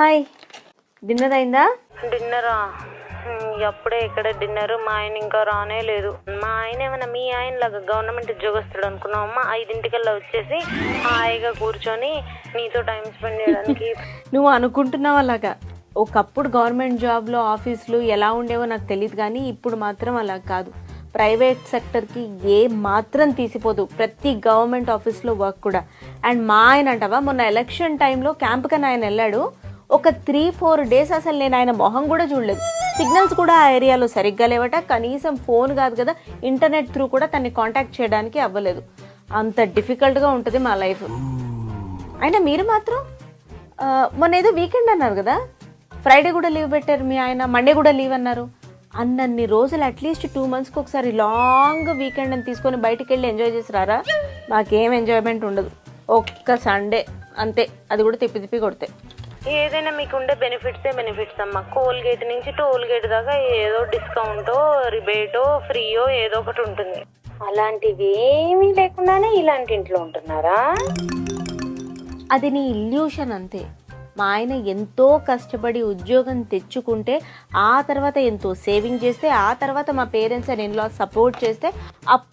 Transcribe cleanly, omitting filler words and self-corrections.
Hi, dinner అయిందా? డిన్నరా? అప్పుడే ఇక్కడ డిన్నర్. మా ఆయన ఇంకా రానే లేదు. మా ఆయన ఏమన్నా మీ ఆయన లాగా గవర్నమెంట్ ఉద్యోగస్తుడు అనుకున్నావమ్మా? 5 వచ్చేసి హాయిగా కూర్చొని నీతో టైం స్పెండ్ చేయడానికి. నువ్వు అనుకుంటున్నావు అలాగా. ఒకప్పుడు గవర్నమెంట్ జాబ్లో ఆఫీసులు ఎలా ఉండేవో నాకు తెలియదు, కానీ ఇప్పుడు మాత్రం అలా కాదు. ప్రైవేట్ సెక్టర్కి ఏ మాత్రం తీసిపోదు, ప్రతి గవర్నమెంట్ ఆఫీస్లో వర్క్ కూడా. అండ్ మా ఆయన అంటావా, మొన్న ఎలక్షన్ టైంలో క్యాంప్కని ఆయన వెళ్ళాడు. ఒక 3-4 డేస్ అసలు నేను ఆయన మొహం కూడా చూడలేదు. సిగ్నల్స్ కూడా ఆ ఏరియాలో సరిగ్గా లేవట. కనీసం ఫోన్ కాదు కదా, ఇంటర్నెట్ త్రూ కూడా తన్ని కాంటాక్ట్ చేయడానికి అవ్వలేదు. అంత డిఫికల్ట్గా ఉంటుంది మా లైఫ్. అయినా మీరు మాత్రం మొన్న ఏదో వీకెండ్ అన్నారు కదా, ఫ్రైడే కూడా లీవ్ పెట్టారు మీ ఆయన, మండే కూడా లీవ్ అన్నారు. అన్నన్ని రోజులు అట్లీస్ట్ 2 monthsకి ఒకసారి లాంగ్ వీకెండ్ అని తీసుకొని బయటికి వెళ్ళి ఎంజాయ్ చేసి రారా? మాకేం ఎంజాయ్మెంట్ ఉండదు, ఒక్క సండే అంతే, అది కూడా తిప్పి తిప్పి కొడితే. ఏదైనా మీకుండే బెనిఫిట్స్ అమ్మా. కోల్గేట్ నుంచి టోల్గేట్ దాకా ఏదో డిస్కౌంటో రిబేటో ఫ్రీయో ఏదో ఒకటి ఉంటుంది. అలాంటివి ఏమీ లేకుండానే ఇలాంటి ఇంట్లో ఉంటున్నారా? అది నీ ఇల్యూషన్ అంతే. మా ఆయన ఎంతో కష్టపడి ఉద్యోగం తెచ్చుకుంటే, ఆ తర్వాత ఎంతో సేవింగ్ చేస్తే, ఆ తర్వాత మా పేరెంట్స్ అండ్ ఇన్‌లాస్ సపోర్ట్ చేస్తే